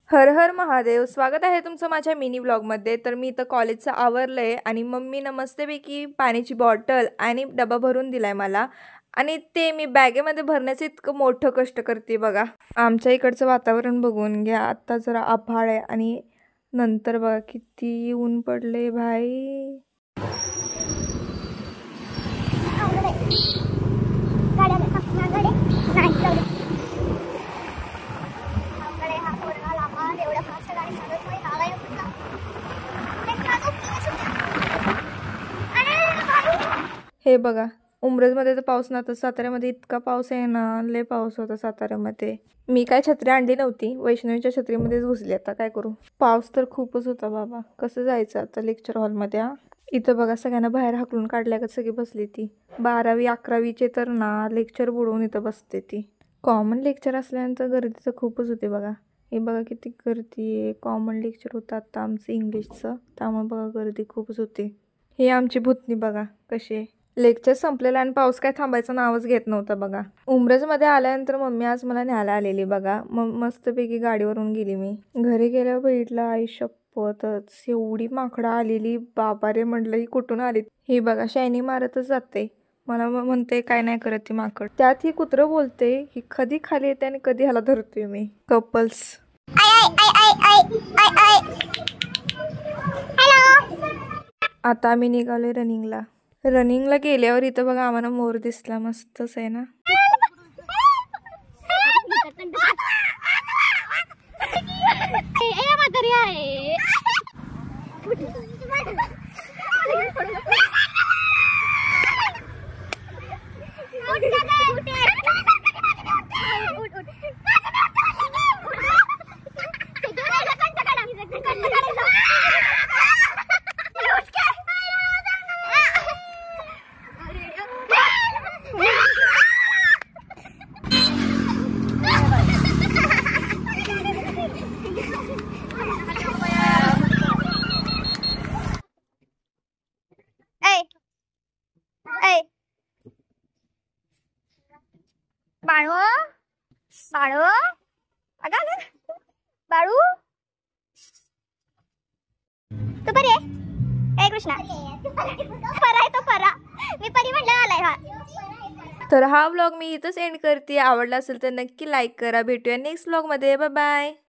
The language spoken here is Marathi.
हर हर महादेव. स्वागत आहे तुमचं माझ्या मिनी व्लॉगमध्ये. तर मी इथं कॉलेजचं आवरलंय आणि मम्मीनं मस्तपैकी पाण्याची बॉटल आणि डबा भरून दिलाय मला. आणि ते मी बॅगेमध्ये भरण्याचं इतकं मोठं कष्ट करते बघा. आमच्या इकडचं वातावरण बघून घ्या. आत्ता जरा आभाळ आहे आणि नंतर बघा किती ऊन पडले भाई. हे बघा, उमरजमध्ये तर पाऊस नव्हता, साताऱ्यामध्ये इतका पाऊस आहे ना, लय पाऊस होता साताऱ्यामध्ये. मी काय छत्री आणली नव्हती, वैष्णवीच्या छत्रीमध्येच घुसली. आता काय करू, पाऊस तर खूपच होता बाबा. कसं जायचं आता लेक्चर हॉलमध्ये? इथं बघा सगळ्यांना बाहेर हाकलून काढल्या का सगळी बसली ती. 12वी 11वीचे तर ना लेक्चर बुडवून इथं बसते ती. कॉमन लेक्चर असल्यानंतर गर्दी तर खूपच होते बघा. हे बघा किती गर्दी आहे. कॉमन लेक्चर होतं आता आमचं इंग्लिशचं, त्यामुळे बघा गर्दी खूपच होते. हे आमची भूतनी बघा कशी आहे. लेक्चर संपलेलं आणि पाऊस काय थांबायचं नावच घेत नव्हता बघा. उमरजमध्ये आल्यानंतर मम्मी आज मला न्यायला आलेली बघा. मग मस्तपैकी गाडीवरून गेली. मी घरी गेल्यावर बघितलं, आई शपथच एवढी माकडं आलेली बाबा रे. म्हटलं ही कुठून आली. ही बघा शायनी मारतच जाते मला. म्हणते काय नाही करत ती माकड. त्यात ही कुत्रं बोलते, ही कधी खाली येते आणि कधी ह्याला धरतोय मी. कपल्स. आता आम्ही निघालोय रनिंगला. रनिंगला गेल्यावर इथं बघा आम्हाला मोर दिसला. मस्तच आहे ना. बाळू बाळू अगं अगं बाळू तू परी आहे? ए कृष्णा परा आहे तो परा. मी परी म्हणलं आलाय हा. तर हा व्लॉग मी इथंच एंड करते. आवडला असेल तर नक्की लाईक करा. भेटूया नेक्स्ट व्लॉगमध्ये. Bye bye.